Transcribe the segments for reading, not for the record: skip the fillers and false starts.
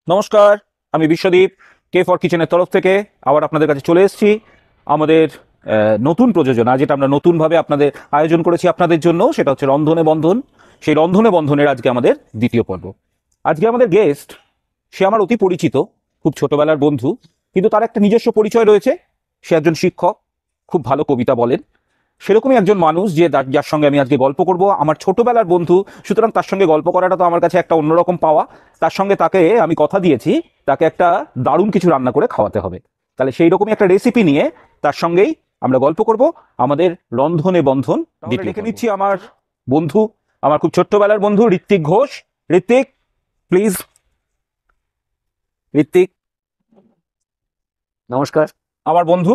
নমস্কার, আমি Biswadip K for কিচেনের তরফ থেকে আবার আপনাদের কাছে চলে এসেছি। আমাদের নতুন প্রযোজনা, যেটা আমরা নতুনভাবে আপনাদের আয়োজন করেছি আপনাদের জন্য, সেটা হচ্ছে রন্ধনে বন্ধন। সেই রন্ধনে বন্ধনের আজকে আমাদের দ্বিতীয় পর্ব। আজকে আমাদের গেস্ট, সে আমার অতি পরিচিত, খুব ছোটবেলার বন্ধু, কিন্তু তার একটা নিজস্ব পরিচয় রয়েছে। সে একজন শিক্ষক, খুব ভালো কবিতা বলেন। সেরকমই একজন মানুষ যার সঙ্গে আমি আজকে গল্প করব, আমার ছোটবেলার বন্ধু। সুতরাং তার সঙ্গে গল্প করাটা তো আমার কাছে একটা অন্যরকম পাওয়া। তার সঙ্গে তাকে আমি কথা দিয়েছি, তাকে একটা দারুণ কিছু রান্না করে খাওয়াতে হবে। তাহলে সেই রকমই একটা রেসিপি নিয়ে তার সঙ্গেই আমরা গল্প করব আমাদের রন্ধনে বন্ধন। লিখে নিচ্ছি আমার বন্ধু, আমার খুব ছোট্টবেলার বন্ধু ঋত্বিক ঘোষ। ঋত্বিক, প্লিজ। ঋত্বিক নমস্কার। আমার বন্ধু,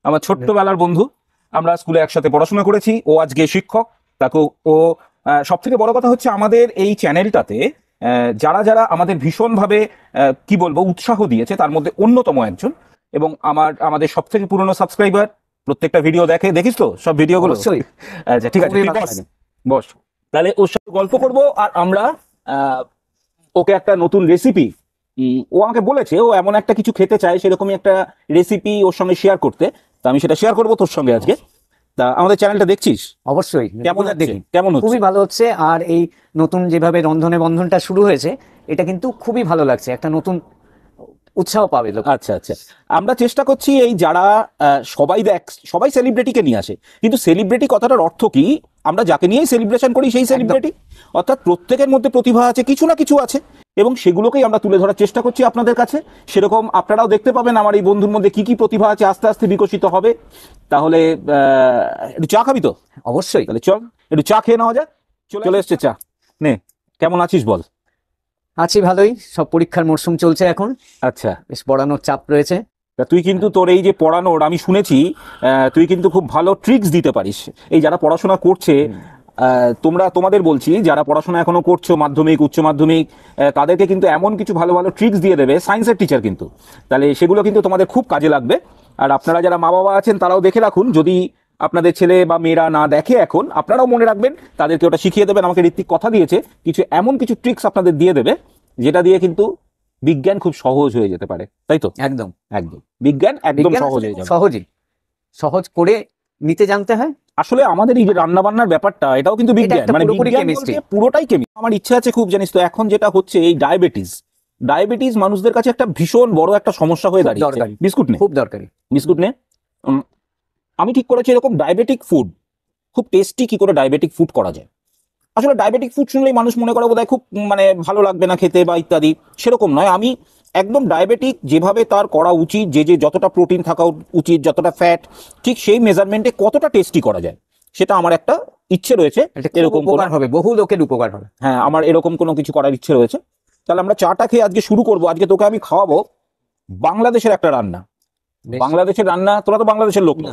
আমার ছোট্টবেলার বন্ধু। আমরা স্কুলে একসাথে পড়াশোনা করেছি। ও আজকে শিক্ষক। তাকে ও সব থেকে বড় কথা হচ্ছে আমাদের এই চ্যানেলটাতে যারা যারা আমাদের ভীষণভাবে কি বলবো উৎসাহ দিয়েছে, তার মধ্যে অন্যতম একজন। এবং আমাদের সব থেকে পুরনো সাবস্ক্রাইবার, প্রত্যেকটা ভিডিও দেখে। দেখিস তো সব ভিডিওগুলো? আচ্ছা, ঠিক আছে, তুই বস। বস। তাহলে ওর সাথে গল্প করব। আর আমরা ওকে একটা নতুন রেসিপি, ও আমাকে বলেছে ও এমন একটা কিছু খেতে চায়, সেরকমই একটা রেসিপি ওর সঙ্গে শেয়ার করতে। তা আমি সেটা শেয়ার করবো তোর সঙ্গে আজকে। তা আমাদের চ্যানেলটা দেখছিস? অবশ্যই। কেমন দেখি, কেমন হচ্ছে? খুবই ভালো হচ্ছে। আর এই নতুন যেভাবে রন্ধনে বন্ধনটা শুরু হয়েছে, এটা কিন্তু খুবই ভালো লাগছে। একটা নতুন উৎসাহ পাবে লোক। আচ্ছা আচ্ছা, আমরা চেষ্টা করছি এই যারা সবাই সেলিব্রিটিকে নিয়ে আসে, কিন্তু সেলিব্রিটি কথাটার অর্থ কি? আমরা যাকে নিয়েই সেলিব্রেশন করি সেই সেলিব্রিটি। অর্থাৎ প্রত্যেকের মধ্যে প্রতিভা আছে, কিছু না কিছু আছে, এবং সেগুলোকেই আমরা তুলে ধরার চেষ্টা করছি আপনাদের কাছে। সেরকম আপনারাও দেখতে পাবেন আমার এই বন্ধুর মধ্যে কি কি প্রতিভা আছে, আস্তে আস্তে বিকশিত হবে। তাহলে একটু চা খাবি তো? অবশ্যই। তাহলে চল একটু চা খেয়ে নেওয়া যাক। চলে এসছে চা, নে। কেমন আছিস বল? আছি ভালোই। সব পরীক্ষার মরশুম চলছে এখন। আচ্ছা, বেশ পড়ানোর চাপ রয়েছে। তা তুই কিন্তু তোর এই যে পড়ানোর, আমি শুনেছি তুই কিন্তু খুব ভালো ট্রিক্স দিতে পারিস। এই যারা পড়াশোনা করছে, তোমাদের বলছি, যারা পড়াশোনা এখনো করছো, মাধ্যমিক উচ্চ মাধ্যমিক, তাদেরকে কিন্তু এমন কিছু ভালো ভালো ট্রিক্স দিয়ে দেবে সায়েন্সের টিচার কিন্তু। তাহলে সেগুলো কিন্তু তোমাদের খুব কাজে লাগবে। আর আপনারা যারা মা বাবা আছেন তারাও দেখে রাখুন, যদি আপনাদের ছেলে বা মেয়েরা না দেখে এখন, আপনারাও মনে রাখবেন, তাদেরকে ওটা শিখিয়ে দেবেন। আমাকে ঋত্বিক কথা দিয়েছে কিছু এমন কিছু ট্রিক্স আপনাদের দিয়ে দেবে, যেটা দিয়ে কিন্তু বিজ্ঞান খুব সহজ হয়ে যেতে পারে, তাই তো? একদম একদম, বিজ্ঞান একদম সহজ হয়ে যাবে। সহজই, সহজ করে নিতে জানতে হয়। আসলে আমাদের এই যে রান্না বান্নার ব্যাপারটা, এটাও কিন্তু বিজ্ঞান, মানে পুরোপুরি বিজ্ঞান chemistry। বলতে পুরোটাই কেমিস্ট্রি। আমার ইচ্ছা আছে খুব, জানিস তো, এখন যেটা হচ্ছে এই ডায়াবেটিস মানুষদের কাছে একটা ভীষণ বড় একটা সমস্যা হয়ে দাঁড়িয়েছে। দরকারি, বিস্কুট নে, খুব দরকারি। বিস্কুট নে। আমি ঠিক করেছি এরকম ডায়াবেটিক ফুড, খুব টেস্টি কি করে ডায়াবেটিক ফুড করা যায়। আসলে ডায়াবেটিক ফুড শুনলেই মানুষ মনে করে বোধহয় খুব মানে ভালো লাগবে না খেতে বা ইত্যাদি, সেরকম নয়। আমি একদম ডায়াবেটিক যেভাবে তার করা উচিত, যে যতটা প্রোটিন থাকা উচিত, যতটা ফ্যাট, ঠিক সেই মেজারমেন্টে কতটা টেস্টি করা যায়, সেটা আমার একটা ইচ্ছে রয়েছে। এরকম উপকার হবে, বহু লোকের উপকার হবে। হ্যাঁ, আমার এরকম কোনো কিছু করার ইচ্ছে রয়েছে। তাহলে আমরা চাটা খেয়ে আজকে শুরু করব। আজকে তোকে আমি খাওয়াবো বাংলাদেশের একটা রান্না। বাংলাদেশের রান্না, তোরা তো বাংলাদেশের লোক না,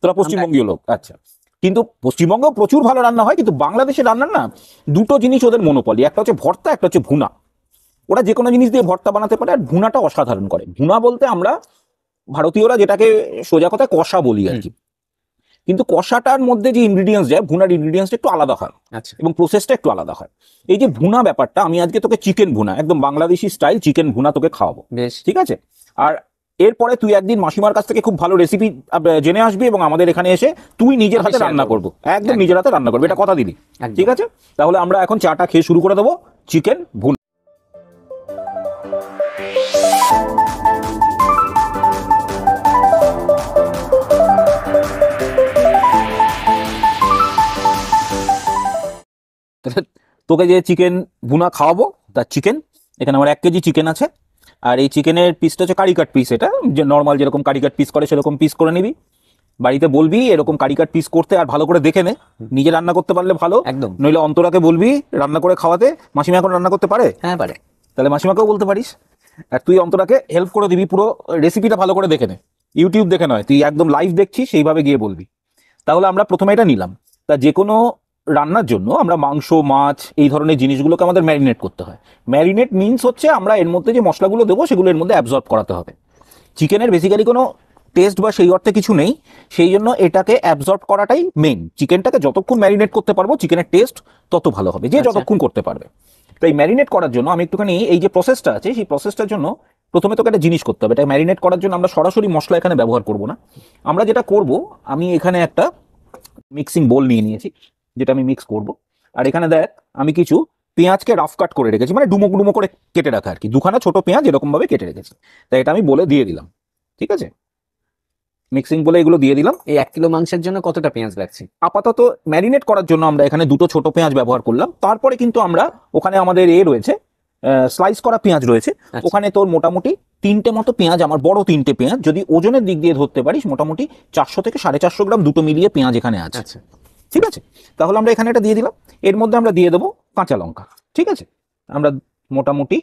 তোরা পশ্চিমবঙ্গীয় লোক। আচ্ছা, কিন্তু পশ্চিমবঙ্গেও প্রচুর ভালো রান্না হয়, কিন্তু বাংলাদেশের রান্নার না দুটো জিনিস ওদের মনোপলি, একটা হচ্ছে ভর্তা, একটা হচ্ছে ভুনা। ওরা যে কোনো জিনিস দিয়ে ভর্তা বানাতে পারে, আর ভুনাটা অসাধারণ করে। ভুনা বলতে আমরা ভারতীয়রা যেটাকে সোজা কথায় কষা বলি আর কি, কিন্তু কষাটার মধ্যে যে ইনগ্রিডিয়েন্টস যায়, ভুনার ইনগ্রিডিয়েন্টসটা একটু আলাদা হয়। আচ্ছা। এবং প্রসেসটা একটু আলাদা হয়। এই যে ভুনা ব্যাপারটা, আমি আজকে তোকে চিকেন ভুনা, একদম বাংলাদেশি স্টাইল চিকেন ভুনা তোকে খাওয়াবো, বেশ, ঠিক আছে? আর এরপরে তুই একদিন মাসিমার কাছ থেকে খুব ভালো রেসিপি জেনে আসবি, এবং আমাদের এখানে এসে তুই নিজের হাতে রান্না করবো, একদম নিজের হাতে রান্না করবি, এটা কথা দিলি? ঠিক আছে, তাহলে আমরা এখন চাটা খেয়ে শুরু করে দেবো চিকেন ভুনা। তোকে যে চিকেন ভুনা খাওয়াবো, তার চিকেন এখানে আমার 1 কেজি চিকেন আছে। আর এই চিকেনের পিসটা হচ্ছে কারি কাট পিস। এটা যে নর্মাল যেরকম কারি কাট পিস করে সেরকম পিস করে নিবি। বাড়িতে বলবি এরকম কারি কাট পিস করতে, আর ভালো করে দেখে নে। নিজে রান্না করতে পারলে ভালো, একদম। নইলে অন্তরাকে বলবি রান্না করে খাওয়াতে। মাসিমা এখন রান্না করতে পারে? হ্যাঁ পারে। তাহলে মাসিমাকেও বলতে পারিস। আর তুই অন্তরাকে হেল্প করে দিবি, পুরো রেসিপিটা ভালো করে দেখে নে। ইউটিউব দেখে নয়, তুই একদম লাইভ দেখছিস সেইভাবে গিয়ে বলবি। তাহলে আমরা প্রথমে এটা নিলাম। তা যে কোনো রান্নার জন্য আমরা মাংস, মাছ, এই ধরনের জিনিসগুলোকে আমাদের ম্যারিনেট করতে হয়। ম্যারিনেট মিন্স হচ্ছে আমরা এর মধ্যে যে মশলাগুলো দেবো সেগুলো এর মধ্যে অ্যাবজর্ব করাতে হবে। চিকেনের বেসিক্যালি কোনো টেস্ট বা সেই অর্থে কিছু নেই, সেই জন্য এটাকে অ্যাবজর্ব করাটাই মেন। চিকেনটাকে যতক্ষণ ম্যারিনেট করতে পারবো চিকেনের টেস্ট তত ভালো হবে, যে যতক্ষণ করতে পারবে। তাই ম্যারিনেট করার জন্য আমি একটুখানি এই যে প্রসেসটা আছে সেই প্রসেসটার জন্য প্রথমে তোকে একটা জিনিস করতে হবে। এটা ম্যারিনেট করার জন্য আমরা সরাসরি মশলা এখানে ব্যবহার করব না। আমরা যেটা করব, আমি এখানে একটা মিক্সিং বোল নিয়ে নিয়েছি যেটা আমি মিক্স করব। আর এখানে দেখ আমি কিছু পেঁয়াজকে রাফ কাট করে রেখেছি, মানে ডুমো ডুমো করে কেটে রাখা আর কি, দুখানা ছোট পেঁয়াজ এরকম ভাবে কেটে রেখেছি। তাই এটা আমি বলে দিয়ে দিলাম, ঠিক আছে? মিক্সিং বলে এগুলো দিয়ে দিলাম। এই 1 কিলো মাংসের জন্য কতটা পেঁয়াজ লাগছে? আপাতত ম্যারিনেট করার জন্য আমরা এখানে দুটো ছোট পেঁয়াজ ব্যবহার করলাম। তারপরে কিন্তু আমরা ওখানে আমাদের রয়েছে স্লাইস করা পেঁয়াজ রয়েছে, আচ্ছা। ওখানে তোর মোটামুটি 3টে মতো পেঁয়াজ, আমার বড় 3টে পেঁয়াজ, যদি ওজনের দিক দিয়ে ধরতে পারিস মোটামুটি 400 থেকে 450 গ্রাম দুটো মিলিয়ে পেঁয়াজ এখানে আছে। আচ্ছা, ঠিক আছে, তাহলে আমরা এখানে এটা দিয়ে দিলাম। এর মধ্যে আমরা দিয়ে দেবো কাঁচা লঙ্কা। ঠিক আছে, আমরা মোটামুটি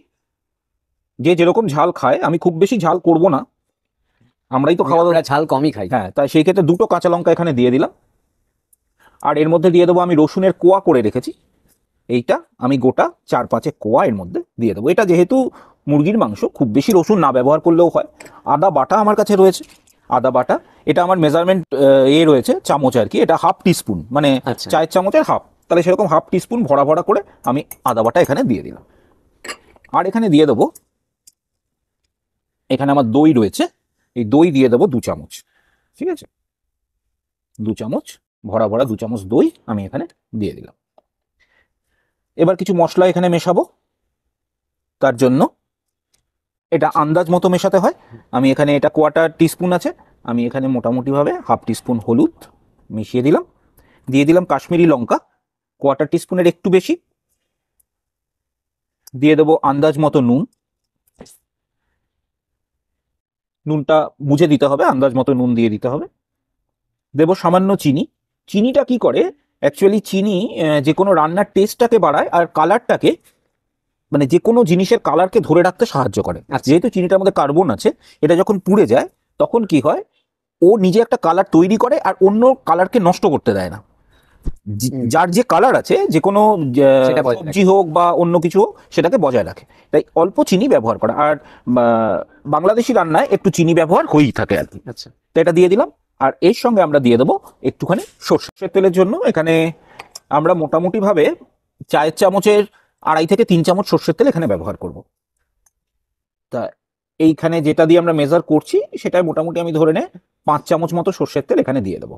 যে যেরকম ঝাল খায়, আমি খুব বেশি ঝাল করব না, আমরাই তো খাওয়া দাওয়া, আমরা ঝাল কমই খাই। হ্যাঁ, তাই সেই ক্ষেত্রে দুটো কাঁচা লঙ্কা এখানে দিয়ে দিলাম। আর এর মধ্যে দিয়ে দেবো আমি রসুনের কোয়া করে রেখেছি, এইটা আমি গোটা 4-5 কোয়া এর মধ্যে দিয়ে দেবো। এটা যেহেতু মুরগির মাংস, খুব বেশি রসুন না ব্যবহার করলেও হয়। আদা বাটা আমার কাছে রয়েছে, আদা বাটা, এটা আমার মেজারমেন্ট রয়েছে চামচ আর কি, এটা 1/2 টিস্পুন, মানে আচ্ছা। চায়ের চামচের হাফ, তাহলে সেরকম 1/2 টিস্পুন ভরা ভরা করে আমি আদা বাটা এখানে দিয়ে দিলাম। আর এখানে দিয়ে দেবো, এখানে আমার দই রয়েছে, এই দই দিয়ে দেবো 2 চামচ। ঠিক আছে, 2 চামচ ভরা ভরা 2 চামচ দই আমি এখানে দিয়ে দিলাম। এবার কিছু মশলা এখানে মেশাবো, তার জন্য এটা আন্দাজ মতো মেশাতে হয়। আমি এখানে, এটা 1/4 টিস্পুন আছে, আমি এখানে মোটামুটি ভাবে 1/2 টিস্পুন হলুদ মিশিয়ে দিলাম। দিয়ে দিলাম কাশ্মীরি লঙ্কা 1/4 টিস্পুনের একটু বেশি। দিয়ে দেবো আন্দাজ মতো নুন, নুনটা বুঝে দিতে হবে, আন্দাজ মতো নুন দিয়ে দিতে হবে। দেবো সামান্য চিনি। চিনিটা কি করে, অ্যাকচুয়ালি চিনি যে কোনো রান্নার টেস্টটাকে বাড়ায় আর কালারটাকে, মানে যে কোনো জিনিসের কালারকে ধরে রাখতে সাহায্য করে। আচ্ছা। যেহেতু চিনিটার মধ্যে কার্বন আছে, এটা যখন পুড়ে যায় তখন কি হয়, ও নিজে একটা কালার তৈরি করে আর অন্য কালারকে নষ্ট করতে দেয় না। যার যে কালার আছে, যে কোনো সেটা বজায় সবজি হোক বা অন্য কিছু হোক, সেটাকে বজায় রাখে। তাই অল্প চিনি ব্যবহার করা, আর বাংলাদেশি রান্নায় একটু চিনি ব্যবহার হয়েই থাকে আর কি। আচ্ছা। তো এটা দিয়ে দিলাম। আর এর সঙ্গে আমরা দিয়ে দেবো একটুখানি সর্ষের তেলের জন্য এখানে আমরা মোটামুটি ভাবে চায়ের চামচের 2.5 থেকে 3 চামচ সর্ষের তেল এখানে ব্যবহার করব। তা এইখানে যেটা দিয়ে আমরা মেজার করছি, সেটাই মোটামুটি আমি ধরে নে 5 চামচ মতো সর্ষের তেল এখানে দিয়ে দেবো।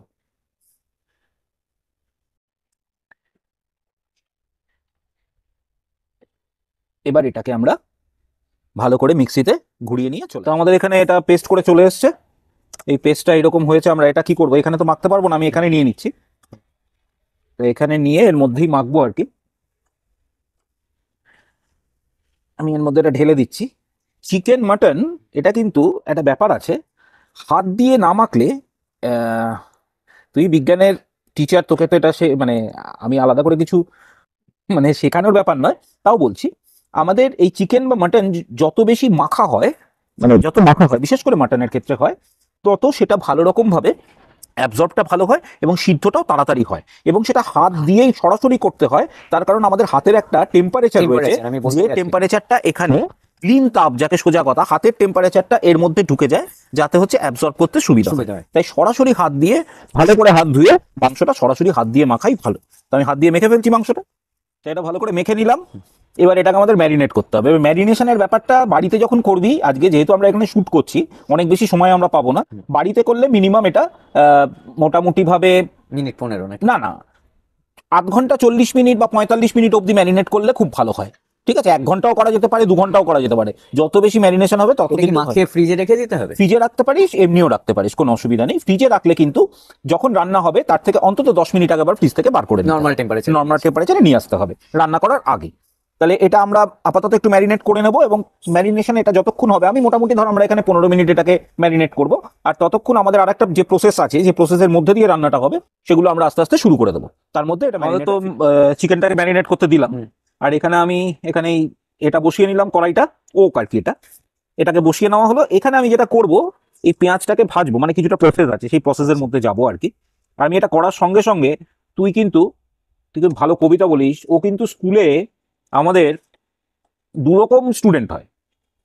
এবার এটাকে আমরা ভালো করে মিক্সিতে ঘুরিয়ে নিয়ে চলে, তো আমাদের এখানে এটা পেস্ট করে চলে এসছে। এই পেস্টটা এরকম হয়েছে। আমরা এটা কি করব, এখানে তো মাখতে পারবো না, আমি এখানে নিয়ে নিচ্ছি। তো এখানে নিয়ে এর মধ্যেই মাখবো আর কি। আমি এর মধ্যে এটা ঢেলে দিচ্ছি। চিকেন মাটন এটা কিন্তু একটা ব্যাপার আছে, হাত দিয়ে না মাখলে, আহ, তুই বিজ্ঞানের টিচার, তোকে তো এটা সে মানে আমি আলাদা করে কিছু মানে শেখানোর ব্যাপার নয়, তাও বলছি, আমাদের এই চিকেন বা মাটন যত বেশি মাখা হয়, মানে যত মাখা হয়, বিশেষ করে মাটনের ক্ষেত্রে হয়, তত সেটা ভালো রকম ভাবে অ্যাবজর্বটা ভালো হয় এবং সিদ্ধটাও তাড়াতাড়ি হয়। এবং সেটা হাত দিয়েই সরাসরি করতে হয়, তার কারণ আমাদের হাতের একটা টেম্পারেচার রয়েছে, Temperature, আমি বুঝতে যে পারছি। টেম্পারেচারটা এখানে ক্লিন তাপ, যাকে সোজা কথা, হাতের টেম্পারেচারটা এর মধ্যে ঢুকে যায়, যাতে হচ্ছে অ্যাবজর্ব করতে সুবিধা সুবিধা হয়। হয়। তাই সরাসরি হাত দিয়ে ভালো করে হাত ধুয়ে মাংসটা সরাসরি হাত দিয়ে মাখাই ভালো। তো আমি হাত দিয়ে মেখে ফেলছি মাংসটা, তো এটা ভালো করে মেখে নিলাম। এবার এটাকে আমাদের ম্যারিনেট করতে হবে। এবার ম্যারিনেশনের ব্যাপারটা বাড়িতে যখন করবি, আজকে যেহেতু আমরা এখানে শুট করছি, অনেক বেশি সময় আমরা পাবো না। বাড়িতে করলে মিনিমাম এটা মোটামুটি ভাবে, মিনিট 15 নাকি? না না, 8 ঘন্টা 40 মিনিট বা 45 মিনিট অবধি ম্যারিনেট করলে খুব ভালো হয়। ঠিক আছে, 1 ঘন্টাও করা যেতে পারে, 2 ঘন্টাও করা যেতে পারে। যত বেশি ম্যারিনেশন হবে তত এটা কি কিন্তু মাখিয়ে ফ্রিজে রেখে দিতে হবে? ফ্রিজে রাখতে পারিস, এমনিও রাখতে পারিস, কোনো অসুবিধা নেই। ফ্রিজে রাখলে কিন্তু যখন রান্না হবে তার থেকে অন্তত 10 মিনিট আগে ফ্রিজ থেকে বার করে নর্মাল টেম্পারেচার। নর্মাল টেম্পারেচারে নিয়ে আসতে হবে রান্না করার আগে। তাহলে এটা আমরা আপাতত একটু ম্যারিনেট করে নেব, এবং ম্যারিনেশন এটা যতক্ষণ হবে, আমি মোটামুটি ধর আমরা এখানে 15 মিনিট এটাকে ম্যারিনেট করব। আর ততক্ষণ আমাদের আরেকটা যে প্রসেস আছে, যে প্রসেসের মধ্যে দিয়ে রান্নাটা হবে, সেগুলো আমরা আস্তে আস্তে শুরু করে দেবো। তার মধ্যে এটা আমাদের তো চিকেনটাকে ম্যারিনেট করতে দিলাম। আর এখানে আমি এটা বসিয়ে নিলাম, কড়াইটা আর কি, এটাকে বসিয়ে নেওয়া হলো। এখানে আমি যেটা করব, এই পেঁয়াজটাকে ভাজবো, মানে কিছুটা প্রসেস আছে, সেই প্রসেসের মধ্যে যাবো আর কি। আর আমি এটা করার সঙ্গে সঙ্গে, তুই কিন্তু ভালো কবিতা বলিস। ও কিন্তু স্কুলে আমাদের 2 রকম স্টুডেন্ট হয়,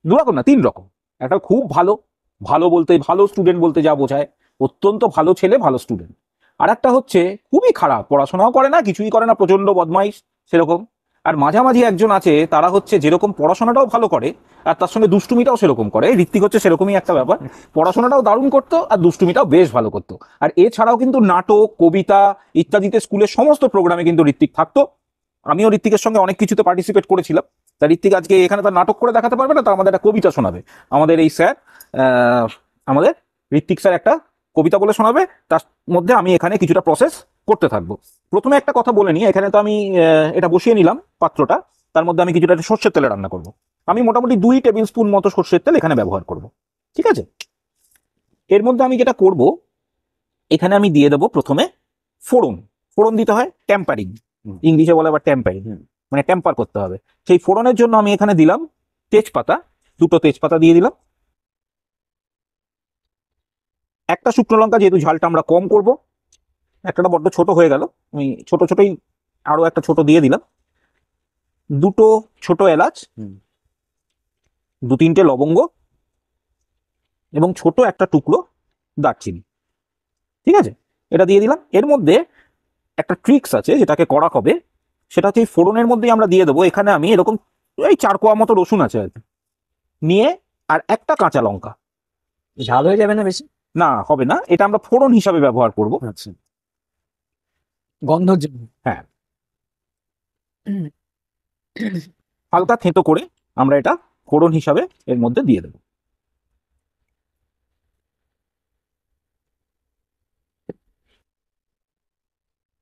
2 রকম না, 3 রকম। একটা খুব ভালো, ভালো বলতে, ভালো স্টুডেন্ট বলতে যা বোঝায়, অত্যন্ত ভালো ছেলে, ভালো স্টুডেন্ট। আর একটা হচ্ছে খুবই খারাপ, পড়াশোনাও করে না, কিছুই করে না, প্রচন্ড বদমাইশ সেরকম। আর মাঝামাঝি একজন আছে, তারা হচ্ছে যেরকম পড়াশোনাটাও ভালো করে আর তার সঙ্গে দুষ্টুমিটাও সেরকম করে। ঋত্বিক হচ্ছে সেরকমই একটা ব্যাপার, পড়াশোনাটাও দারুণ করতো আর দুষ্টুমিটাও বেশ ভালো করতো। আর এছাড়াও কিন্তু নাটক, কবিতা ইত্যাদিতে স্কুলের সমস্ত প্রোগ্রামে কিন্তু ঋত্বিক থাকতো। আমিও ঋত্বিকের সঙ্গে অনেক কিছুতে পার্টিসিপেট করেছিলাম। তা ঋত্বিক আজকে এখানে তার নাটক করে দেখাতে পারবে না, তা আমাদের একটা কবিতা শোনাবে। আমাদের এই স্যার, আমাদের ঋত্বিক স্যার একটা কবিতা বলে শোনাবে, তার মধ্যে আমি এখানে কিছুটা প্রসেস করতে থাকবো। প্রথমে একটা কথা বলে নিই, এখানে তো আমি এটা বসিয়ে নিলাম পাত্রটা, তার মধ্যে আমি কিছুটা সর্ষের তেলে রান্না করব। আমি মোটামুটি 2 টেবিল স্পুন মতো সর্ষের তেল এখানে ব্যবহার করব, ঠিক আছে? এর মধ্যে আমি যেটা করব, এখানে আমি দিয়ে দেবো প্রথমে ফোড়ন। ফোড়ন দিতে হয় টেম্পারিং, ইংলিশে বলে আবার টেম্পারিং, মানে টেম্পার করতে হবে। সেই ফোড়নের জন্য আমি এখানে দিলাম তেজপাতা, 2টো তেজপাতা দিয়ে দিলাম। একটা শুকনো লঙ্কা, যেহেতু ঝালটা আমরা কম করব। একটা বড্ড ছোট হয়ে গেল, আমি ছোট ছোটই আরো একটা ছোট দিয়ে দিলাম। 2টো ছোট এলাচ, 2-3টে লবঙ্গ এবং ছোট একটা টুকরো দারচিনি, ঠিক আছে? এটা দিয়ে দিলাম। এর মধ্যে একটা ট্রিক্স আছে যেটাকে করা হবে, সেটা হচ্ছে এই ফোড়নের মধ্যেই আমরা দিয়ে দেবো। এখানে আমি এরকম এই 4 কোয়া মতো রসুন আছে আর কি নিয়ে, আর একটা কাঁচা লঙ্কা। ঝাল হয়ে যাবে না বেশি? না, হবে না, এটা আমরা ফোড়ন হিসাবে ব্যবহার করব। আচ্ছা, গন্ধর জন্য। হ্যাঁ, হালকা থেঁতো করে আমরা এটা ফোড়ন হিসাবে এর মধ্যে দিয়ে দেব।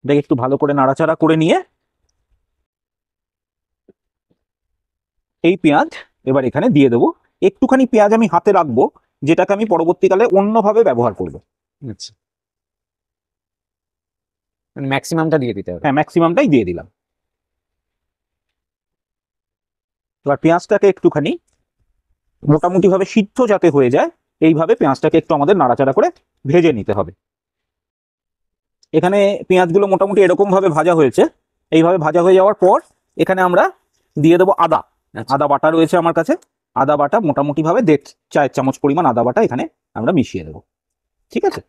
দেখ, একটু ভালো করে নাড়াচাড়া করে নিয়ে এই পেঁয়াজ এবার এখানে দিয়ে দেবো। একটুখানি পেঁয়াজ আমি হাতে রাখবো, যেটাকে আমি পরবর্তীকালে অন্যভাবে ব্যবহার করব। আচ্ছা, মানে ম্যাক্সিমামটা দিয়ে দিতে হবে? হ্যাঁ, ম্যাক্সিমামটাই দিয়ে দিলাম। এবার পেঁয়াজটাকে একটুখানি মোটামুটি ভাবে সিদ্ধ যাতে হয়ে যায়, এইভাবে পেঁয়াজটাকে একটু আমাদের নাড়াচাড়া করে ভেজে নিতে হবে। এখানে পেঁয়াজগুলো মোটামুটি এরকম ভাবে ভাজা হয়েছে। এইভাবে ভাজা হয়ে যাওয়ার পর এখানে আমরা দিয়ে দেবো আদা। আদা বাটা রয়েছে আমার কাছে, আদা বাটা মোটামুটি ভাবে 1.5 চায়ের চামচ পরিমাণ আদা বাটা এখানে আমরা মিশিয়ে দেবো, ঠিক আছে?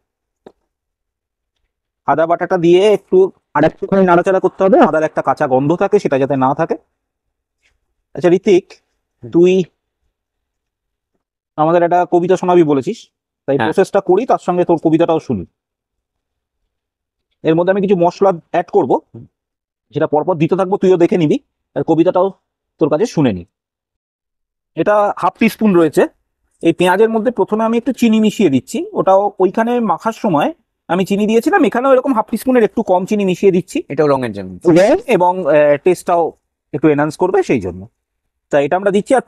আদা বাটাটা দিয়ে একটু আরেকটুখানি নাড়াচাড়া করতে হবে, আদার একটা কাঁচা গন্ধ থাকে সেটা যাতে না থাকে। আচ্ছা ঋত্বিক, তুই আমাদের একটা কবিতা শোনাবি বলেছিস, তাই প্রসেসটা করি, তার সঙ্গে তোর কবিতাটাও শুনি। এর মধ্যে আমি কিছু মশলা অ্যাড করব, সেটা পরপর দিতে থাকবো, তুইও দেখে নিবি, আর কবিতাটাও তোর কাছে শুনে নি। এটা 1/2 টিস্পুন রয়েছে। এই পেঁয়াজের মধ্যে প্রথমে আমি একটু চিনি মিশিয়ে দিচ্ছি, ওটাও ওইখানে মাখার সময় আমি চিনি দিয়েছিলাম, এখানেও এরকম 1/2 টিস্পুনের একটু কম চিনি মিশিয়ে দিচ্ছি। এটাও রঙের জন্য এবং টেস্টটাও একটু এনহান্স করবে সেই জন্য। তা এটা আমরা দিচ্ছি, আর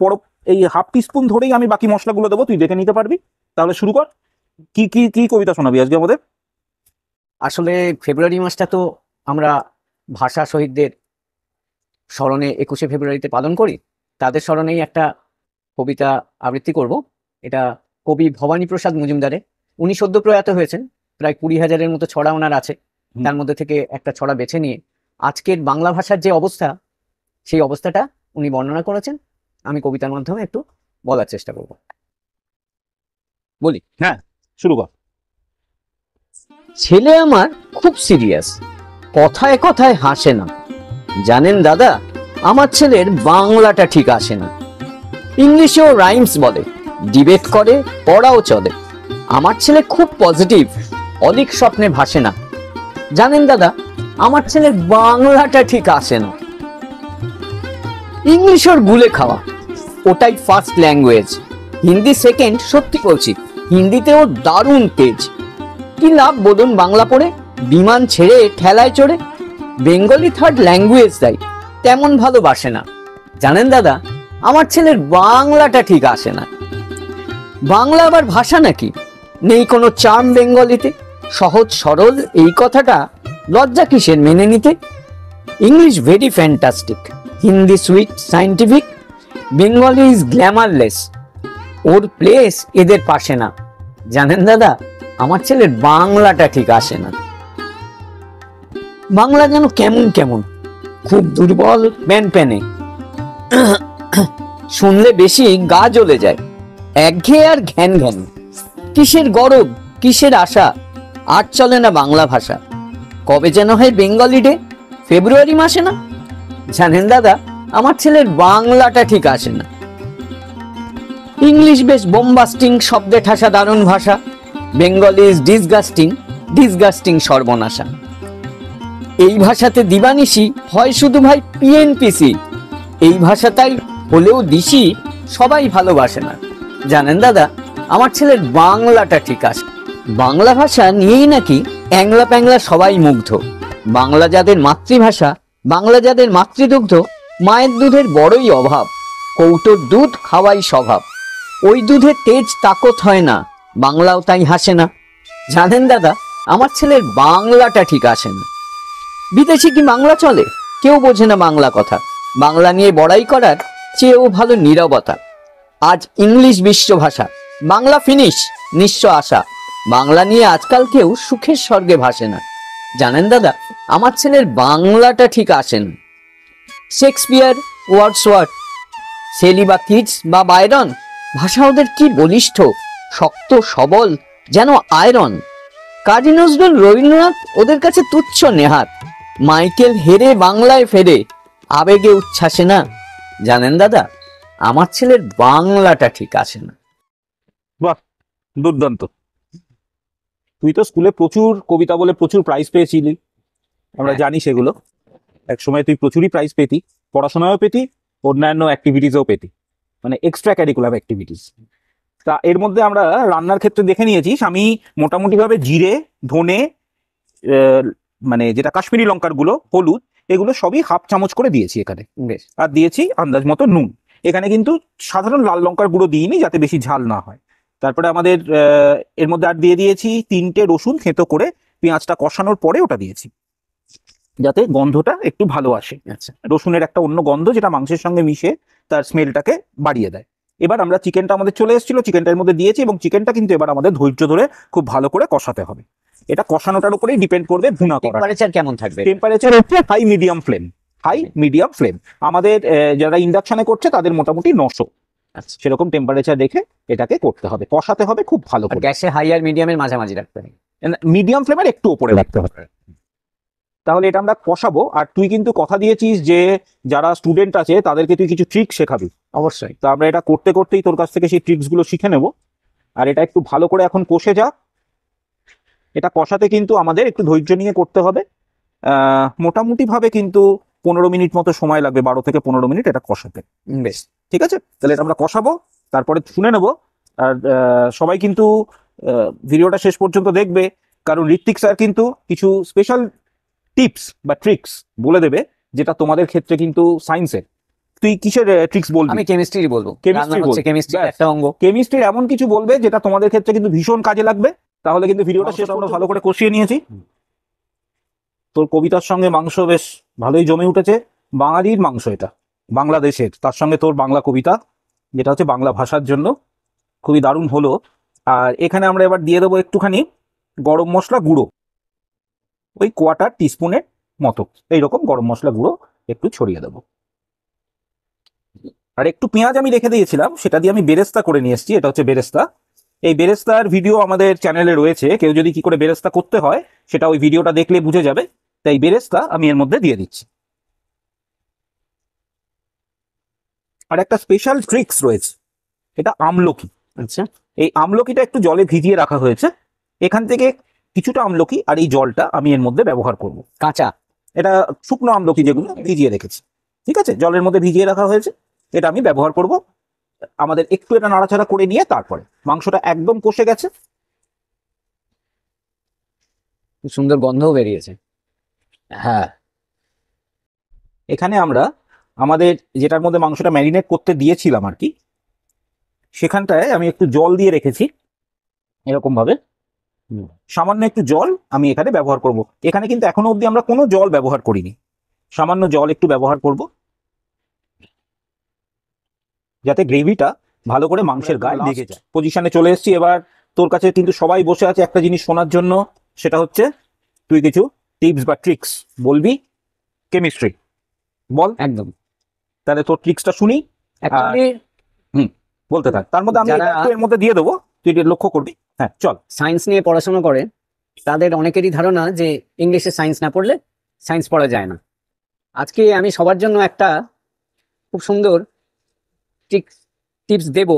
এই 1/2 টিস্পুন ধরেই আমি বাকি মশলাগুলো দেবো, তুই দেখে নিতে পারবি। তাহলে শুরু কর, কি কি কি কবিতা শোনাবি আজকে আমাদের? আসলে ফেব্রুয়ারি মাসটা তো আমরা ভাষা শহীদদের স্মরণে 21শে ফেব্রুয়ারিতে পালন করি। তাদের স্মরণেই একটা কবিতা আবৃত্তি করব। এটা কবি ভবানী প্রসাদ মজুমদারের। উনি সদ্য প্রয়াত হয়েছেন, প্রায় 20,000-এর মতো ছড়া ওনার আছে। তার মধ্যে থেকে একটা ছড়া বেছে নিয়ে আজকের বাংলা ভাষার যে অবস্থা, সেই অবস্থাটা উনি বর্ণনা করেছেন। আমি কবিতার মাধ্যমে একটু বলার চেষ্টা করব। বলি? হ্যাঁ, শুরু কর। ছেলে আমার খুব সিরিয়াস, কথায় কথায় হাসে না। জানেন দাদা, আমার ছেলের বাংলাটা ঠিক আসে না। ইংলিশেও রাইমস বলে, ডিবেট করে, পড়াও চলে। আমার ছেলে খুব পজিটিভ, অধিক স্বপ্নে ভাসে না। জানেন দাদা, আমার ছেলের বাংলাটা ঠিক আসে না। ইংলিশ ওর গুলে খাওয়া, ওটাই ফার্স্ট ল্যাঙ্গুয়েজ। হিন্দি সেকেন্ড, সত্যি বলছি, হিন্দিতেও দারুণ তেজ। কি লাভ বলুন বাংলা পড়ে, বিমান ছেড়ে ঠেলায় চড়ে। বেঙ্গলি থার্ড ল্যাঙ্গুয়েজ তাই তেমন ভালোবাসে না। জানেন দাদা, আমার ছেলের বাংলাটা ঠিক আসে না। বাংলা আবার ভাষা নাকি? নেই কোনো চার্ম বেঙ্গলিতে। সহজ সরল এই কথাটা লজ্জা কিসের মেনে নিতে। English very fantastic, Hindi sweet scientific, Bengali is glamourless. Or place এদের পাশে না। জানেন দাদা, আমার ছেলের বাংলাটা ঠিক আসে না। বাংলা যেন কেমন কেমন, খুব দুর্বল, প্যান প্যানে। শুনলে বেশি গা জ্বলে যায়, একঘেয়ে আর ঘ্যান ঘ্যান। কিসের গরব, কিসের আশা, আর চলে না বাংলা ভাষা। কবে যেন হয় বেঙ্গলি ডে, ফেব্রুয়ারি মাসে না? জানেন দাদা, আমার ছেলের বাংলাটা ঠিক আসে না। ইংলিশ বেশ বোমবাস্টিং, শব্দে ঠাসা দারুণ ভাষা। বেঙ্গলি ইজ ডিসগাস্টিং, ডিসগাস্টিং সর্বনাশা। এই ভাষাতে দিবানিশি হয় শুধু ভাই পিএনপিসি। এই ভাষাটাই হলেও দিশি, সবাই ভালোবাসে না। জানেন দাদা, আমার ছেলের বাংলাটা ঠিক আসে। বাংলা ভাষা নিয়েই নাকি অ্যাংলা প্যাংলা সবাই মুগ্ধ। বাংলা যাদের মাতৃভাষা, বাংলা যাদের মাতৃদুগ্ধ, মায়ের দুধের বড়ই অভাব। কৌটোর দুধ খাওয়াই স্বভাব। ওই দুধে তেজ তাকত হয় না, বাংলাও তাই হাসে না। জানেন দাদা, আমার ছেলের বাংলাটা ঠিক আসে না। বিদেশে কি বাংলা চলে? কেউ বোঝে না বাংলা কথা। বাংলা নিয়ে বড়াই করার চেয়েও ভালো নীরবতা। আজ ইংলিশ বিশ্ব ভাষা, বাংলা ফিনিশ নিঃস্ব আশা। বাংলা নিয়ে আজকাল কেউ সুখের স্বর্গে ভাসে না। জানেন দাদা, আমার ছেলের বাংলাটা ঠিক আসে না। শেক্সপিয়ার, ওয়ার্ডসওয়ার্থ, শেলি বা কিটস বা বায়রন, ভাষা ওদের কি বলিষ্ঠ, শক্ত সবল, যেন আয়রন। কাজী নজরুল, রবীন্দ্রনাথ ওদের কাছে তুচ্ছ নেহাত। মাইকেল হেরে বাংলায় ফেরে, আবেগে উচ্ছ্বাসে না। জানেন দাদা, আমার ছেলের বাংলাটা ঠিক আসে না। বাহ, দুর্দান্ত। তুই তো স্কুলে প্রচুর কবিতা বলে প্রচুর প্রাইজ পেয়েছিলি, আমরা জানি সেগুলো। এক সময় তুই প্রচুরই প্রাইজ পেতি, পড়াশোনায়ও পেতি, অন্যান্য অ্যাক্টিভিটিসও পেতি, মানে এক্সট্রা ক্যারিকুলাম অ্যাক্টিভিটিস। তা এর মধ্যে আমরা রান্নার ক্ষেত্রে দেখে নিয়েছিস, আমি মোটামুটি ভাবে জিরে, ধনে, মানে যেটা কাশ্মীরি লঙ্কার গুলো, হলুদ, এগুলো সবই হাফ চামচ করে দিয়েছি এখানে। বেশ, আর দিয়েছি আন্দাজ মতো নুন। এখানে কিন্তু সাধারণ লাল লঙ্কার গুঁড়ো দিইনি, যাতে বেশি ঝাল না হয়। তারপরে আমাদের এর মধ্যে আর দিয়ে দিয়েছি 3টে রসুন থেঁতো করে, পেঁয়াজটা কষানোর পরে ওটা দিয়েছি, যাতে গন্ধটা একটু ভালো আসে। আচ্ছা, রসুনের একটা অন্য গন্ধ যেটা মাংসের সঙ্গে মিশে তার স্মেলটাকে বাড়িয়ে দেয়। এবার আমরা চিকেনটা আমাদের চলে এসেছিল, চিকেনটার মধ্যে দিয়েছি, এবং চিকেনটা কিন্তু এবার আমাদের ধৈর্য ধরে খুব ভালো করে কষাতে হবে। এটা কষানোটার উপরেই ডিপেন্ড করবে ভুনা করা। টেম্পারেচার কেমন থাকবে? টেম্পারেচার হচ্ছে high medium flame, high medium flame. আমাদের যারা ইন্ডাকশনে করছে তাদের মোটামুটি 900, আচ্ছা, সেরকম টেম্পারেচার রেখে এটাকে করতে হবে, কষাতে হবে খুব ভালো করে। গ্যাসে হাই আর মিডিয়ামের মাঝামাঝি রাখতে হবে, মিডিয়াম ফ্লেমের একটু উপরে রাখতে হবে। তাহলে এটা আমরা কষাবো। আর তুই কিন্তু কথা দিয়েছিস যে যারা স্টুডেন্ট আছে তাদেরকে তুই কিছু ট্রিক শেখাবি। অবশ্যই। তো আমরা এটা করতে করতেই তোর কাছ থেকে সেই ট্রিক্স গুলো শিখে নেব। আর এটা একটু ভালো করে এখন কষে যা। এটা কষাতে কিন্তু আমাদের একটু ধৈর্য নিয়ে করতে হবে। মোটামুটি ভাবে কিন্তু 15 মিনিট মতো সময় লাগবে, 12 থেকে 15 মিনিট এটা কষাতে। বেশ, ঠিক আছে, তাহলে এটা আমরা কষাবো, তারপরে শুনে নেব। আর সবাই কিন্তু ভিডিওটা শেষ পর্যন্ত দেখবে, কারণ ঋত্বিক স্যার কিন্তু কিছু স্পেশাল টিপস বা ট্রিক্স বলে দেবে, যেটা তোমাদের ক্ষেত্রে কিন্তু সায়েন্সের। তুই কিসের ট্রিক্স বলবি? আমি কেমিস্ট্রি বলবো। Chemistry বল। কেমিস্ট্রি ব্যাস। একটা অঙ্গ। কেমিস্ট্রির এমন কিছু বলবে যেটা তোমাদের ক্ষেত্রে কিন্তু ভীষণ কাজে লাগবে। তাহলে কিন্তু ভিডিওটা শেষ আমরা ভালো করে কষিয়ে নিয়েছি। তোর কবিতার সঙ্গে মাংস বেশ ভালোই জমে উঠেছে। বাঙালির মাংস এটা, বাংলাদেশের, তার সঙ্গে তোর বাংলা কবিতা, যেটা হচ্ছে বাংলা ভাষার জন্য খুবই দারুণ হলো। আর এখানে আমরা এবার দিয়ে দেবো একটুখানি গরম মশলা গুঁড়ো, ওই 1/4 টিস্পুনের মতো এইরকম গরম মশলা গুঁড়ো একটু ছড়িয়ে দেবো। আর একটু পেঁয়াজ আমি রেখে দিয়েছিলাম, সেটা দিয়ে আমি বেরেস্তা করে নিয়ে এসেছি। এটা হচ্ছে বেরেস্তা। এই বেরেস্তার ভিডিও আমাদের চ্যানেলে রয়েছে, কেউ যদি কি করে বেরেস্তা করতে হয় সেটা ওই ভিডিওটা দেখলে বুঝে যাবে। তাই বেরেস্তা আমি এর মধ্যে দিয়ে দিচ্ছি। আর একটা স্পেশাল ট্রিক্স রয়েছে, এটা আমলকি। আচ্ছা, এই আমলকিটা একটু জলে ভিজিয়ে রাখা হয়েছে। এখান থেকে কিছুটা আমলকি আর এই জলটা আমি এর মধ্যে ব্যবহার করব। কাঁচা? এটা শুকনো আমলকি যেগুলো ভিজিয়ে রেখেছি, ঠিক আছে, জলের মধ্যে ভিজিয়ে রাখা হয়েছে, এটা আমি ব্যবহার করব। আমাদের একটু এটা নাড়াচাড়া করে নিয়ে তারপরে মাংসটা একদম কষে গেছে। খুব সুন্দর গন্ধও বেরিয়েছে। হ্যাঁ, এখানে আমরা আমাদের যেটার মধ্যে মাংসটা ম্যারিনেট করতে দিয়েছিলাম আর কি, সেখানটায় আমি একটু জল দিয়ে রেখেছি এরকম ভাবে। সামান্য একটু জল আমি এখানে ব্যবহার করব। এখানে কিন্তু এখনো অবধি আমরা কোনো জল ব্যবহার করিনি, সামান্য জল একটু ব্যবহার করব, যাতে গ্রেভিটা ভালো করে মাংসের গায়ে লেগে যায়। পজিশনে চলে এসেছি এবার। তোর কাছে কিন্তু সবাই বসে আছে একটা জিনিস শোনার জন্য, সেটা হচ্ছে তুই কিছু টিপস বা ট্রিক্স বলবি কেমিস্ট্রি, বল। একদম। তাহলে তোর ট্রিক্সটা শুনি, অ্যাকচুয়ালি বলতে থাক। তার মধ্যে আমি যারা- একটু এর মধ্যে দিয়ে দেবো, তুই এটা লক্ষ্য করবি। হ্যাঁ, চল। সায়েন্স নিয়ে পড়াশোনা করে তাদের অনেকেরই ধারণা যে ইংলিশে সায়েন্স না পড়লে সায়েন্স পড়া যায় না। আজকে আমি সবার জন্য একটা খুব সুন্দর টিপস দেব,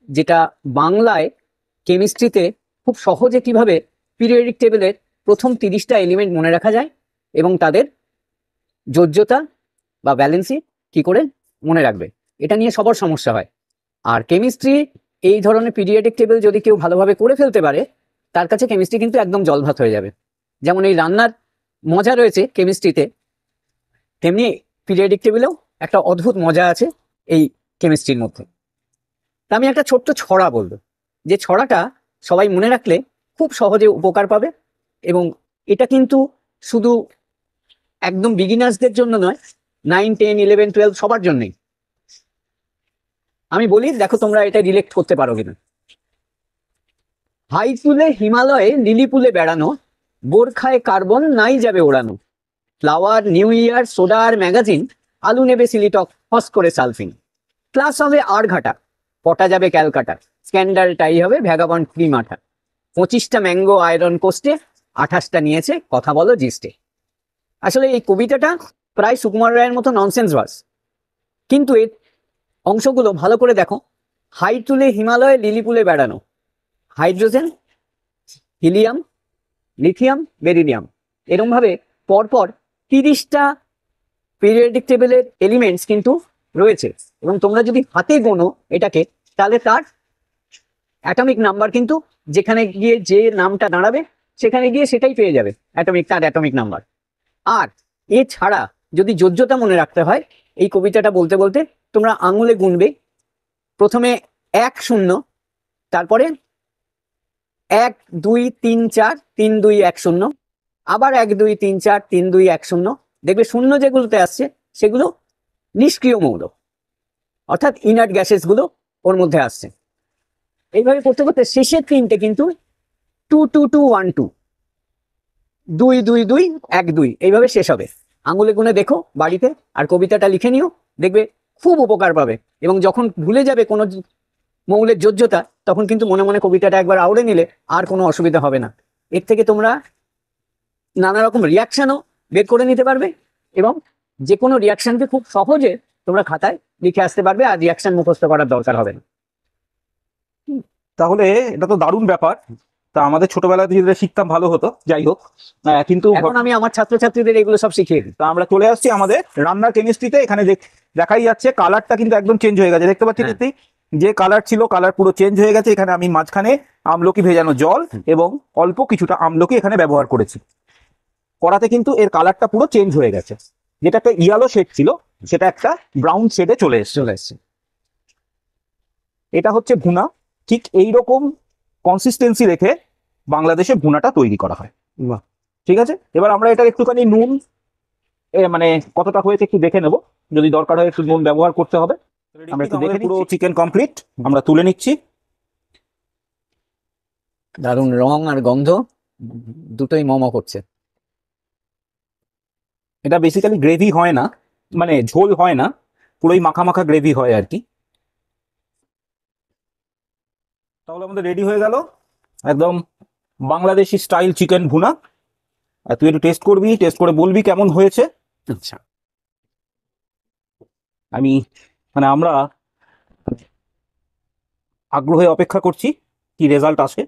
যেটা বাংলায় কেমিস্ট্রিতে খুব সহজে কিভাবে পিরিয়ডিক টেবিলের প্রথম 30টা এলিমেন্ট মনে রাখা যায় এবং তাদের যোজ্যতা বা ব্যালেন্সি কি করে মনে রাখবে, এটা নিয়ে সবার সমস্যা হয়। আর কেমিস্ট্রি এই ধরনের পিরিয়ডিক টেবিল যদি কেউ ভালোভাবে করে ফেলতে পারে, তার কাছে কেমিস্ট্রি কিন্তু একদম জলভাত হয়ে যাবে। যেমন এই রান্নার মজা রয়েছে কেমিস্ট্রিতে, তেমনি পিরিয়ডিক টেবিলেও একটা অদ্ভুত মজা আছে এই কেমিস্ট্রির মধ্যে। তা আমি একটা ছোট্ট ছড়া বলবো, যে ছড়াটা সবাই মনে রাখলে খুব সহজে উপকার পাবে, এবং এটা কিন্তু শুধু একদম বিগিনার্সদের জন্য নয়, 9, 10, 11, 12 সবার জন্যই। আমি বলি, দেখো তোমরা এটা রিলেক্ট করতে পারো কিনা। হাই তুলে হিমালয়ে লিলি পুলে বেড়ানো, বোরখায় কার্বন নাই যাবে ওড়ানো, ফ্লাওয়ার নিউ ইয়ার সোডা আর ম্যাগাজিন, আলু নেবে সিলিটক হস করে সালফিন, ক্লাস হবে আর ঘাটা, পটা যাবে ক্যালকাটা, স্ক্যান্ডাল টাই হবে ভ্যাগাবন্ড ক্রিম আঠা, 25টা ম্যাঙ্গো আয়রন কোস্টে, 28টা নিয়েছে কথা বলো জিস্টে। আসলে এই কবিতাটা প্রায় সুকুমার রায়ের মতো ননসেন্স ভার্স, কিন্তু এর অংশগুলো ভালো করে দেখো। হাই তুলে হিমালয়ে লিলি পুলে বেড়ানো, হাইড্রোজেন, হিলিয়াম, লিথিয়াম, বেরিলিয়াম, এরম ভাবে পরপর 30টা পিরিয়ডিক টেবিলের এলিমেন্টস কিন্তু রয়েছে, এবং তোমরা যদি হাতে গোনো এটাকে, তাহলে তার অ্যাটমিক নাম্বার কিন্তু যেখানে গিয়ে যে নামটা দাঁড়াবে সেখানে গিয়ে সেটাই পেয়ে যাবে, তার অ্যাটমিক নাম্বার। আর এছাড়া যদি যোজ্যতা মনে রাখতে হয়, এই কবিতাটা বলতে বলতে তোমরা আঙুলে গুনবে, প্রথমে 1 0, তারপরে 1 2 3 4 3 2 1 0, আবার 1 2 3 4 3 2 1 0। দেখবে শূন্য যেগুলোতে আসছে সেগুলো নিষ্ক্রিয় মৌল, অর্থাৎ ইনার্ট গ্যাসেস গুলো ওর মধ্যে আসছে। এইভাবে করতে করতে শেষের 3টে কিন্তু 2 2 2 1 2, 2 2 2 1 2, এইভাবে শেষ হবে। আঙুলে গুনে দেখো বাড়িতে, আর কবিতাটা লিখে নিও, দেখবে খুব উপকার পাবে। এবং যখন ভুলে যাবে কোনো মৌলের যোজ্যতা, তখন কিন্তু মনে মনে কবিতাটা একবার আওড়ে নিলে আর কোনো অসুবিধা হবে না। এর থেকে তোমরা নানা রকম রিয়াকশনও বের করে নিতে পারবে, এবং যে কোনো রিয়াকশনকে খুব সহজে তোমরা খাতায় লিখে আসতে পারবে, আর রিয়াকশন মুখস্থ করার দরকার হবে না। তাহলে এটা তো দারুণ ব্যাপার। তা আমাদের ছোটবেলাতে যদি এটা শিখতাম ভালো হতো, যাই হোক। কিন্তু এখন আমি আমার ছাত্রছাত্রীদের এগুলো সব শিখিয়ে দিই। তা আমরা চলে আসছি আমাদের রান্নার কেমিস্ট্রিতে। এখানে দেখাই যাচ্ছে কালারটা কিন্তু একদম চেঞ্জ হয়ে গেছে, দেখতে পাচ্ছি হ্যাঁ। যে কালার ছিল কালার পুরো চেঞ্জ হয়ে গেছে। এখানে আমি মাঝখানে আমলকি ভেজানো জল এবং অল্প কিছুটা আমলকি এখানে ব্যবহার করেছি, করাতে কিন্তু এর কালারটা পুরো চেঞ্জ হয়ে গেছে। যেটা একটা ইয়েলো শেড ছিল সেটা একটা ব্রাউন শেডে চলে এসেছে। এটা হচ্ছে ভুনা। ঠিক এইরকম কনসিস্টেন্সি রেখে বাংলাদেশে ভুনাটা তৈরি করা হয়। বাহ। ঠিক আছে, এবার আমরা এটা একটুখানি নুন মানে কতটা হয়েছে একটু দেখে নেব, যদি দরকার হয় একটু নুন ব্যবহার করতে হবে। আমরা একটু দেখে পুরো চিকেন কমপ্লিট আমরা তুলে নিচ্ছি। দারুণ রং আর গন্ধ দুটোই মম করছে। এটা বেসিক্যালি গ্রেভি হয় না, মানে ঝোল হয় না, পুরোই মাখা মাখা গ্রেভি হয় আর কি। তাহলে আমাদের রেডি হয়ে গেল একদম বাংলাদেশি স্টাইল চিকেন ভুনা। আর তুই একটু টেস্ট করবি, টেস্ট করে বলবি কেমন হয়েছে। আচ্ছা, আমরা আগ্রহে অপেক্ষা করছি কি রেজাল্ট আসে।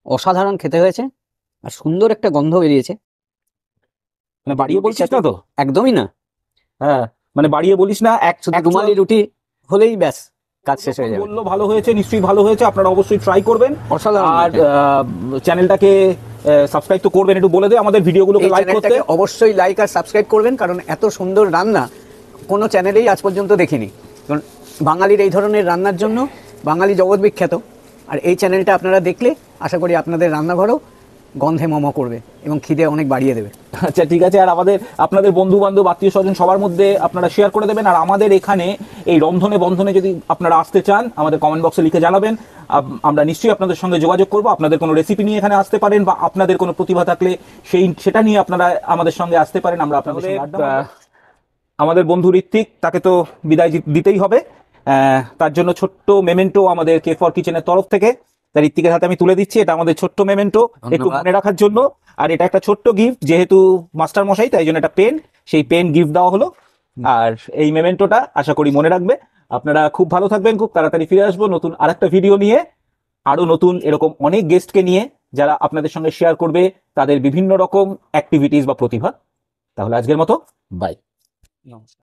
অসাধারণ খেতে হয়েছে, আর সুন্দর একটা গন্ধ বেরিয়েছে। মানে বাড়িয়ে বলছিস না তো? একদমই না। হ্যাঁ, মানে বাড়িয়ে বলিস না, শুধু রুমালি রুটি হলেই ব্যাস কাজ শেষ হয়ে যাবে। বললো ভালো হয়েছে, নিশ্চয়ই ভালো হয়েছে, আপনারা অবশ্যই ট্রাই করবেন। অসাধারণ। আর চ্যানেলটাকে সাবস্ক্রাইব তো করবেন, একটু বলে দে আমাদের ভিডিওগুলোকে লাইক করতে। অবশ্যই লাইক আর সাবস্ক্রাইব করবেন, কারণ এত সুন্দর রান্না কোনো চ্যানেলেই আজ পর্যন্ত দেখিনি। কারণ বাঙালির এই ধরনের রান্নার জন্য বাঙালি জগৎ বিখ্যাত, আর এই চ্যানেলটা আপনারা দেখলে আশা করি আপনাদের রান্নাঘরও গন্ধে মম করবে এবং খিদে অনেক বাড়িয়ে দেবে। আচ্ছা, ঠিক আছে। আর আপনাদের বন্ধু বান্ধব আত্মীয় স্বজন সবার মধ্যে আপনারা শেয়ার করে দেবেন। আর আমাদের এখানে এই রন্ধনে বন্ধনে যদি আপনারা আসতে চান, আমাদের কমেন্ট বক্সে লিখে জানাবেন। আমরা নিশ্চয়ই আপনাদের সঙ্গে যোগাযোগ করব। আপনাদের কোনো রেসিপি নিয়ে এখানে আসতে পারেন, বা আপনাদের কোনো প্রতিভা থাকলে সেটা নিয়ে আপনারা আমাদের সঙ্গে আসতে পারেন। আমরা আপনাদের আমাদের বন্ধু ঋত্বিক, তাকে তো বিদায় দিতেই হবে। তার জন্য ছোট্ট মেমেন্টো আমাদের কে ফর কিচেনের তরফ থেকে। তাই ঋত্বিকের হাতে আমি তুলে দিচ্ছি, এটা আমাদের ছোট্ট মেমেন্টো, একটু ধন্যবাদ। মনে রাখার জন্য। আর এটা একটা ছোট্ট গিফট, যেহেতু মাস্টার মশাই তাই জন্য একটা পেন, সেই পেন গিফট দেওয়া হলো। আর এই মেমেন্টোটা আশা করি মনে রাখবে। আপনারা খুব ভালো থাকবেন, খুব তাড়াতাড়ি ফিরে আসবো নতুন আরেকটা ভিডিও নিয়ে, আরো নতুন এরকম অনেক গেস্টকে নিয়ে, যারা আপনাদের সঙ্গে শেয়ার করবে তাদের বিভিন্ন রকম অ্যাক্টিভিটিস বা প্রতিভা। তাহলে আজকের মতো বাই। নমস্কার।